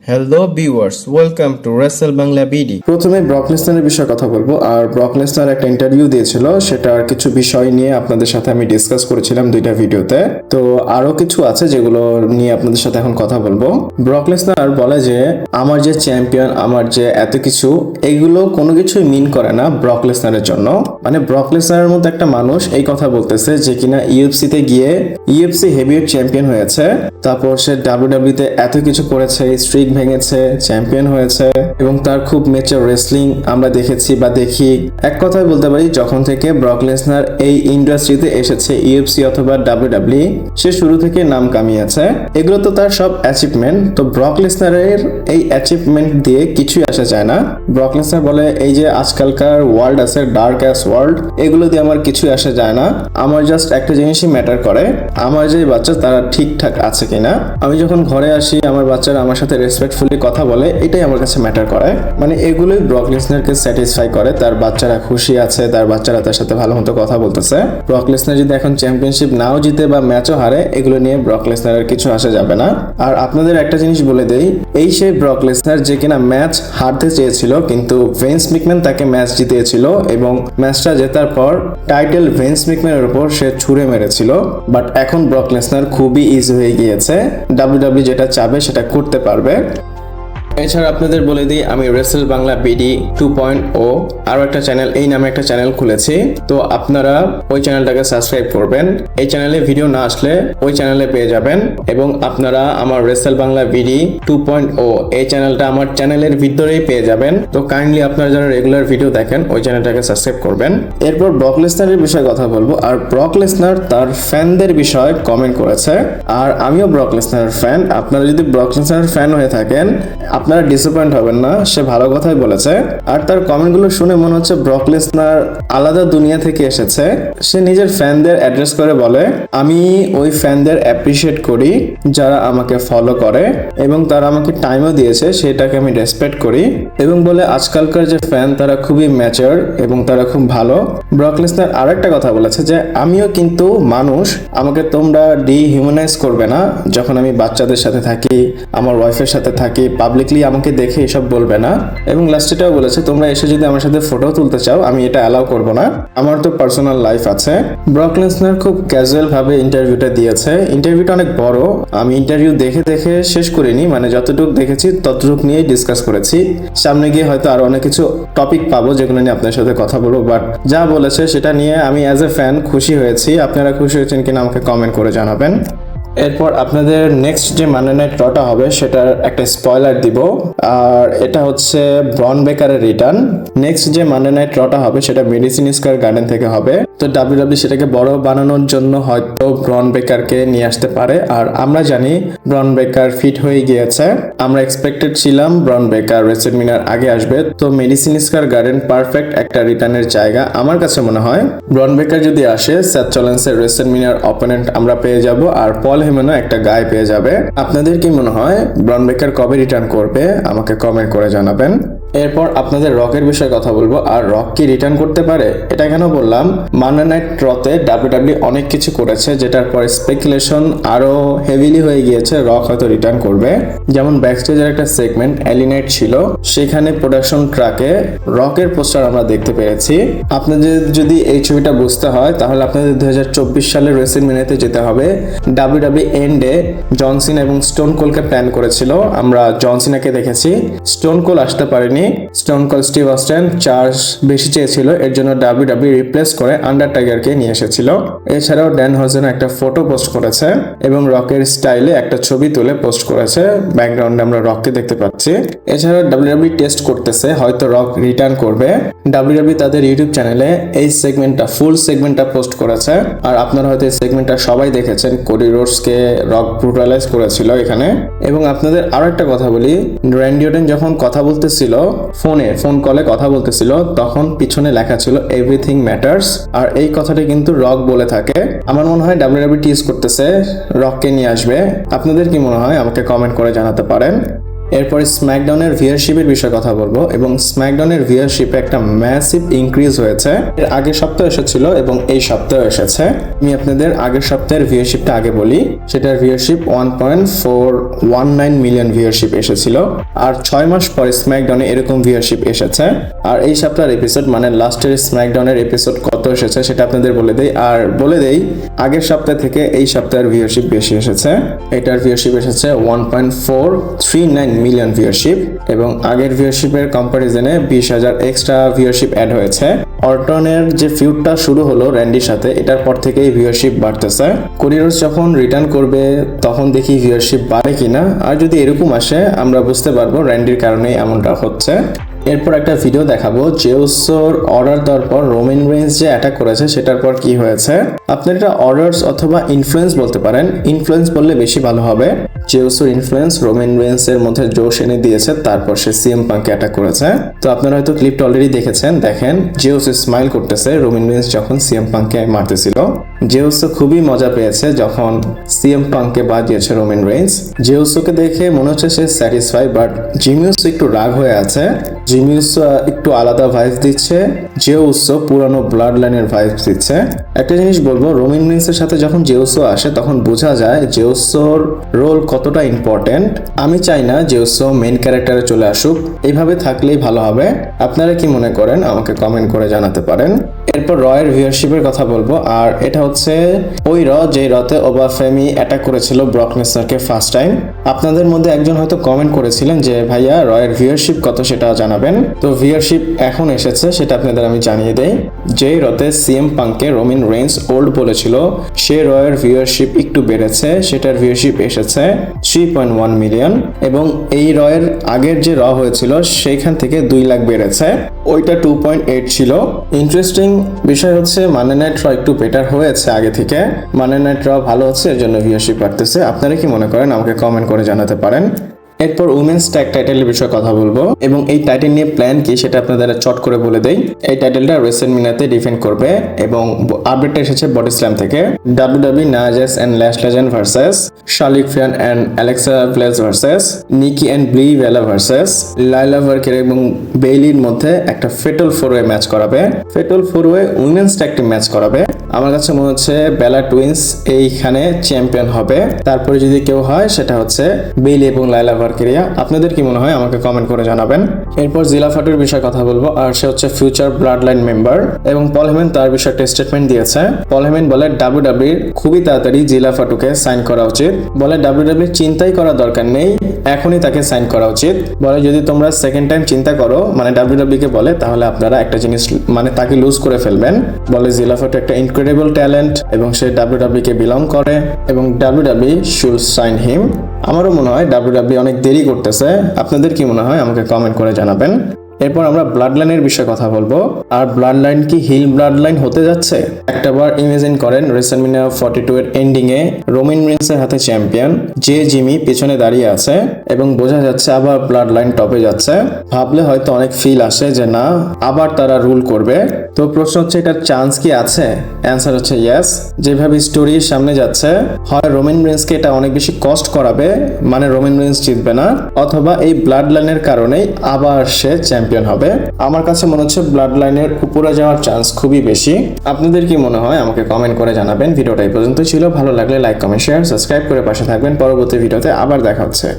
Hello viewers, welcome to Rachel Bangla BD. প্রথমে Brock লেসনারের বিষয়ে কথা বলবো। আর ব্রক লেসনার একটা ইন্টারভিউ দিয়েছিল, সেটার কিছু বিষয় নিয়ে আপনাদের সাথে আমি ডিসকাস করেছিলাম দুইটা ভিডিওতে। তো আরো কিছু আছে যেগুলো নিয়ে আপনাদের সাথে এখন কথা বলবো। ব্রক লেসনার বলে যে আমার যে চ্যাম্পিয়ন, আমার যে এত কিছু, এগুলো কোনো কিছুই মিন করে না ব্রক লেসনারের জন্য। মানে ব্রক লেসনারের মতো একটা মানুষ এই কথা বলতেছে যে কিনা ইউএফসিতে গিয়ে ইউএফসি হেভিওয়েট চ্যাম্পিয়ন হয়েছে, তারপর সে ডাব্লিউডাব্লিউ তে এত কিছু করেছে, স্ট্রিক ভেঙেছে, চ্যাম্পিয়ন হয়েছে এবং তার খুব মেচার রেসলিং আমরা দেখেছি বা দেখি। এক কথায় বলতে পারি, যখন থেকে ব্রক লেসনার এই ইন্ডাস্ট্রিতে এসেছে, ইউএফসি অথবা ডাব্লিউডাব্লিউ, সে শুরু থেকে নাম কামিয়েছে। এগুলো তো তার সব অ্যাচিভমেন্ট। তো ব্রক লেসনারের এই অ্যাচিভমেন্ট দিয়ে কিছুই আসা যায় না। ব্রক লেসনার বলে এই যে আজকালকার ওয়ার্ল্ড আছে, ডার্ক অ্যাস ওয়ার্ল্ড, এগুলো দিয়ে আমার কিছুই আসা যায় না। আমার জাস্ট একটা জিনিসই ম্যাটার করে, আমার যে বাচ্চা তারা ঠিকঠাক আছে কিনা। আমি যখন ঘরে আসি, আমার বাচ্চারা আমার সাথে রেসপেক্টফুলি কথা বলে, এটাই আমার কাছে ম্যাটার করে। মানে এগুলোই ব্রক লেসনারকে স্যাটিসফাই করে। তার বাচ্চারা খুশি আছে, তার বাচ্চারা তার সাথে ভালো মতো কথা বলতেছে। ব্রক লেসনার যদি এখন চ্যাম্পিয়নশিপ নাও জিতে বা ম্যাচও হারে, এগুলো নিয়ে ব্রক লেসনারের কিছু আসা যাবে না। আর আপনাদের একটা জিনিস বলে দেই, এই সেই ব্রক লেসনার যে কিনা ম্যাচ হারতে চেয়েছিল, কিন্তু ভেন্স ম্যাকম্যান তাকে ম্যাচ জিতিয়েছিল এবং ম্যাচটা জেতার পর টাইটেল ভেন্স ম্যাকম্যানের উপর সে ছুঁড়ে মেরেছিল। বাট এখন ব্রক লেসনার খুবই ইজি হয়ে গিয়েছে, ডাব্লিউডাব্লিউ যেটা চাবে সেটা করতে পারবে। এছাড়া আপনাদের বলে দিই, আমি রেসেল বাংলা বিডি 2.0 আরো একটা চ্যানেল, এই নামে একটা চ্যানেল খুলেছি। তো আপনারা ওই চ্যানেলটাকে সাবস্ক্রাইব করবেন। এই চ্যানেলে ভিডিও না আসলে ওই চ্যানেলে পেয়ে যাবেন। এবং আপনারা আমার রেসেল বাংলা বিডি 2.0 এই চ্যানেলটা আমার চ্যানেলের ভিতরেই পেয়ে যাবেন। তো কাইন্ডলি আপনারা যারা রেগুলার ভিডিও দেখেন, ওই চ্যানেলটাকে সাবস্ক্রাইব করবেন। এরপর ব্রক লেসনারের বিষয়ে কথা বলবো। আর ব্রক লেসনার তার ফ্যানদের বিষয়ে কমেন্ট করেছে, আর আমিও ব্রক লেসনারের ফ্যান। আপনারা যদি ব্রক লেসনারের ফ্যান হয়ে থাকেন, আপনারা ডিসঅ্যাপয়েন্ট হবেন না, সে ভালো কথাই বলেছে। আর তার কমেন্টগুলো শুনে মনে হচ্ছে ব্রক লেসনার আলাদা দুনিয়া থেকে এসেছে। সে নিজের ফ্যানদের অ্যাড্রেস করে বলে, আমি ওই ফ্যানদের অ্যাপ্রিসিয়েট করি যারা আমাকে ফলো করে এবং তারা আমাকে টাইমও দিয়েছে, সেটাকে আমি রেসপেক্ট করি। এবং বলে আজকালকার যে ফ্যান তারা খুবই ম্যাচার এবং তারা খুব ভালো। ব্রক লেসনার আরেকটা কথা বলেছে যে আমিও কিন্তু মানুষ, আমাকে তোমরা ডিহিউম্যানাইজ করবে না। যখন আমি বাচ্চাদের সাথে থাকি, আমার ওয়াইফের সাথে থাকি, পাবলিকলি আমাকে দেখে এসব বলবে না। এবং লাস্টেটাও বলেছে, তোমরা এসে যদি আমার সাথে ফটো তুলতে চাও, আমি এটা অ্যালাউ করবো না, আমার তো পার্সোনাল লাইফ আছে। ব্রক লেসনার খুব ক্যাজুয়াল ভাবে ইন্টারভিউটা দিয়েছে। ইন্টারভিউটা অনেক বড়, আমি ইন্টারভিউ দেখে দেখে শেষ করিনি, মানে যতটুকু দেখেছি ততটুকু নিয়েই ডিসকাস করেছি। সামনে গিয়ে হয়তো আরো অনেক কিছু টপিক পাবো যেগুলো নিয়ে আপনার সাথে কথা বলবো। বাট যা বলেছে সেটা নিয়ে আমি অ্যাজ এ ফ্যান খুশি হয়েছি। আপনারা খুশি হয়েছেন কিনা আমাকে কমেন্ট করে জানাবেন। এরপর আপনাদের নেক্সট যে মানডে নাইট রটা হবে সেটার একটা স্পয়লার দিব। আর এটা হচ্ছে ব্রন বেকারের রিটার্ন। নেক্সট যে মানডে নাইট রটা হবে সেটা মেডিসিন স্কয়ার গার্ডেন থেকে হবে। তো ডাব্লিউডাব্লিউ সেটাকে বড় বানানোর জন্য হয়তো ব্রন বেকারকে নিয়ে আসতে পারে। আর আমরা জানি ব্রন বেকার ফিট হয়ে গিয়েছে। আমরা এক্সপেক্টেড ছিলাম ব্রন বেকার রেসেলমিনার আগে আসবে। তো মেডিসিন স্কয়ার গার্ডেন পারফেক্ট একটা রিটার্নের জায়গা আমার কাছে মনে হয়। ব্রন বেকার যদি আসে, সেথ রলিন্সের রেসেলমিনার অপোনেন্ট আমরা পেয়ে যাব, আর পল হেমনও একটা গায়ে পেয়ে যাবে। আপনাদের কি মনে হয় ব্রন বেকার কবে রিটার্ন করবে? আমাকে কমেন্ট করে জানাবেন। এরপর আপনাদের রকের বিষয়ে কথা বলবো। আর রক কি রিটার্ন করতে পারে? এটা কেন বললাম, মানডে নাইট রতে ডাব্লিউডাব্লিউ অনেক কিছু করেছে, যেটার পর স্পেকুলেশন আরো হেভিলি হয়ে গিয়েছে রক হয়তো রিটার্ন করবে। যেমন ব্যাকস্টেজের একটা সেগমেন্ট এলিনাইট ছিল, সেখানে প্রোডাকশন ট্রাকে রকের পোস্টার আমরা দেখতে পেরেছি। আপনাদের যদি এই ছবিটা বুঝতে হয়, তাহলে আপনাদের 2024 সালের রেসেলমিনিয়াতে যেতে হবে। ডাব্লিউডাব্লিউ এন্ডে জন সিনা এবং স্টোন কোলকে প্ল্যান করেছিল, আমরা জন সিনাকে দেখেছি, স্টোন কোল আসতে পারেনি। Stone Cold Steve Austin charge বেশি চেয়েছিল, এর জন্য ডাব্লিউডাব্লিউ রিপ্লেস করে আন্ডারটেকারকে নিয়ে এসেছিল। এছাড়াও ড্যান হজেন একটা ফটো পোস্ট করেছে এবং রকের স্টাইলে একটা ছবি তুলে পোস্ট করেছে। ব্যাকগ্রাউন্ডে আমরা রককে দেখতে পাচ্ছি। এছাড়াও ডাব্লিউডাব্লিউ টেস্ট করতেছে হয়তো রক রিটার্ন করবে। ডাব্লিউডাব্লিউ তাদের ইউটিউব চ্যানেলে এই সেগমেন্টটা, ফুল সেগমেন্টটা পোস্ট করেছে। আর আপনারা হয়তো এই সেগমেন্টটা সবাই দেখেছেন, কোডি রোডসকে রক ব্রুটালাইজ করেছিল এখানে। এবং আপনাদের আরো একটা কথা বলি, র্যান্ডি অর্টন যখন কথা বলতেছিল, ফোন কলে কথা বলতেছিল, তখন পিছনে লেখা ছিল এভরিথিং ম্যাটার্স। আর এই কথাটা কিন্তু রক বলে থাকে। আমার মনে হয় ডাব্লিউডাব্লিউ টিজ করতেছে রককে নিয়ে আসবে। আপনাদের কি মনে হয়? আমাকে কমেন্ট করে জানাতে পারেন। এরপরে স্ম্যাকডাউনের ভিউয়ারশিপের বিষয়ে কথা বলবো এবং স্ম্যাকডাউনের ভিউয়ারশিপে একটা ম্যাসিভ ইনক্রিজ হয়েছে। এর আগের সপ্তাহে এসেছিল এবং এই সপ্তাহে এসেছে। আমি আপনাদের আগের সপ্তাহের ভিউয়ারশিপটা আগে বলি। সেটার ভিউয়ারশিপ 1.419 মিলিয়ন ভিউয়ারশিপ এসেছিল। আর 6 মাস পরে স্ম্যাকডাউনে এরকম ভিউয়ারশিপ এসেছে। আর এই সপ্তাহের এপিসোড মানে লাস্টের স্ম্যাকডাউনের এপিসোড কত এসেছে সেটা আপনাদের বলে দেই। আর বলে দেই আগের সপ্তাহ থেকে এই সপ্তাহের ভিউয়ারশিপ বেশি এসেছে। এটার ভিউয়ারশিপ এসেছে 1.439 মিলিয়ন ভিউয়ারশিপ এবং আগের ভিউয়ারশিপের কম্পারিজনে 20,000 এক্সট্রা ভিউয়ারশিপ অ্যাড হয়েছে। অর্টনের যে ফিউডটা শুরু হলো র্যান্ডির সাথে, এটার পর থেকেই ভিউয়ারশিপ বাড়তেছে। কোরিয়ার্স যখন রিটার্ন করবে তখন দেখি ভিউয়ারশিপ বাড়ে কিনা। আর যদি এরকম আসে আমরা বুঝতে পারবো র্যান্ডির কারণেই এমনটা হচ্ছে। এরপর একটা ভিডিও দেখাবো জেউসোর অর্ডার দেওয়ার পর রোমান রেইন্স যে অ্যাটাক করেছে সেটার পর কি হয়েছে। আপনার এটা অর্ডারস অথবা ইনফ্লুয়েন্স বলতে পারেন, ইনফ্লুয়েন্স বললে বেশি ভালো হবে। জেউসোর ইনফ্লুয়েন্স রোমান রেইন্সের মধ্যে জোশ এনে দিয়েছে, তারপর সে সিএম পাঙ্কে অ্যাটাক করেছে। তো আপনারা হয়তো ক্লিপটা অলরেডি দেখেছেন। দেখেন জেউস স্মাইল করতেছে রোমান রেইন্স যখন সিএম পাঙ্কে মারতেছিল। জেউসো খুবই মজা পেয়েছে যখন সিএম পাঙ্কে বাদ দিয়েছে রোমান রেইন্স। জেউসোকে দেখে মনে হচ্ছে সে স্যাটিসফাই, বাট জিমিউসো একটু রাগ হয়ে আছে। জিমিউসো একটু আলাদা ভাইবস দিচ্ছে, জেউসো পুরানো ব্লাড লাইনের ভাইবস দিচ্ছে। একটা জিনিস বলবো, রোমান রেইন্সের সাথে যখন জেউসো আসে তখন বোঝা যায় জেউসোর রোল কতটা ইম্পর্টেন্ট। আমি চাই না জেউসো মেইন ক্যারেক্টারে চলে আসুক, এইভাবে থাকলেই ভালো হবে। আপনারা কি মনে করেন আমাকে কমেন্ট করে জানাতে পারেন। এরপর রয়ের ভিউয়ারশিপের কথা বলবো, আর এটা হচ্ছে ওই যে রতে ওবাফেমি অ্যাটাক করেছিল ব্রক লেসনারকে ফার্স্ট টাইম। আপনাদের মধ্যে একজন হয়তো কমেন্ট করেছিলেন যে ভাইয়া রয়ের ভিউয়ারশিপ কত সেটা জানাবেন। তো ভিউয়ারশিপ এখন এসেছে, সেটা আপনাদের আমি জানিয়ে দেই। যেই রতে সিএম পাঙ্কে রোমান রেইন্স ওল্ড বলেছিল সে রয়ের ভিউয়ারশিপ একটু বেড়েছে, সেটার ভিউয়ারশিপ এসেছে 3.1 মিলিয়ন এবং এই রয়ের আগের যে হয়েছিল সেইখান থেকে 2 লাখ বেড়েছে, ওইটা 2.8 ছিল। ইন্টারেস্টিং বিষয় হচ্ছে মানি নাইট র একটু বেটার হয়েছে আগে থেকে, মানি নাইট র ভালো হচ্ছে, এর জন্য ভিউয়ারশিপ বাড়তেছে। আপনারা কি মনে করেন আমাকে কমেন্ট করে জানাতে পারেন। এরপর উমেন্স ট্যাগ টাইটেলের বিষয়ে কথা বলবো এবং এই টাইটেল নিয়ে প্ল্যান কি সেটা আপনাদের চট করে বলে দেই। এই টাইটেলটা রেসেলমিনিয়াতে ডিফেন্ড করবে এবং আপডেটটা এসেছে বডি স্ল্যাম থেকে। WWE Nia Jax and Lash Legend versus Charlotte Flair and Alexa Bliss versus Nikki and Brie Bella versus লাইলা ভার্কের এবং বেইলির মধ্যে একটা ফেটাল ফোরওয়ে ম্যাচ করাবে। Fatal four way women's tag team match করাবে। আমার কাছে মনে হচ্ছে বেলা টুইন্স এইখানে চ্যাম্পিয়ন হবে। তারপরে যদি কেউ হয় সেটা হচ্ছে বেইলি এবং লাইলা ভার্কেরিয়া। আপনাদের কি মনে হয় আমাকে কমেন্ট করে জানাবেন। এরপর জিলা ফাটুর বিষয়ে কথা বলবো, আর সে হচ্ছে ফিউচার ব্লাড লাইন মেম্বার এবং পল হেমেন তার বিষয়ে একটা স্টেটমেন্ট দিয়েছে। পল হেমেন বলে WWE খুবই তাড়াতাড়ি জিলা ফাটুকে সাইন করা উচিত। বলে WWE চিন্তাই করা দরকার নেই, এখনই তাকে সাইন করা উচিত। বলে যদি তোমরা সেকেন্ড টাইম চিন্তা করো, মানে WWE কে বলে, তাহলে আপনারা একটা জিনিস মানে তাকে লুজ করে ফেলবেন। বলে জিলা ফাটু একটা ইনক্রেডিবল ট্যালেন্ট এবং সে WWE কে বিলং করে এবং WWE শুড সাইন হিম। আমারও মনে হয় WWE অনেক দেরি করতেছে। আপনাদের কি মনে হয় আমাকে কমেন্ট করে জানাবেন। এরপর আমরা ব্লাড লাইনের বিষয়ে কথা বলবো, আর ব্লাড লাইন কি হিল ব্লাড লাইন হতে যাচ্ছে। একটাবার ইমাজিন করেন রেসলম্যানিয়া 42 এর এন্ডিং এ রোমান রেইন্সের হাতে চ্যাম্পিয়ন, যে জিমি পেছনে দাঁড়িয়ে আছে এবং বোঝা যাচ্ছে আবার ব্লাড লাইন টপে যাচ্ছে। ভাবলে হয়তো অনেক ফিল আসে যে না আবার তারা রুল করবে। তো প্রশ্ন হচ্ছে এটার চান্স কি আছে? অ্যান্সার হচ্ছে ইয়েস। যেভাবে স্টোরি সামনে যাচ্ছে, হয় রোমান রেইন্সকে এটা অনেক বেশি কস্ট করাবে, মানে রোমান রেইন্স জিতবে না, অথবা এই ব্লাড লাইনের কারণেই আবার সে চ্যাম্পিয়ন হবে। আমার কাছে মনে হচ্ছে ব্লাড লাইনের উপরে যাওয়ার চান্স খুবই বেশি। আপনাদের কি মনে হয় আমাকে কমেন্ট করে জানাবেন। ভিডিওটা এই পর্যন্ত ছিল, ভালো লাগলে লাইক কমেন্ট শেয়ার সাবস্ক্রাইব করে পাশে থাকবেন। পরবর্তী ভিডিওতে আবার দেখা হচ্ছে।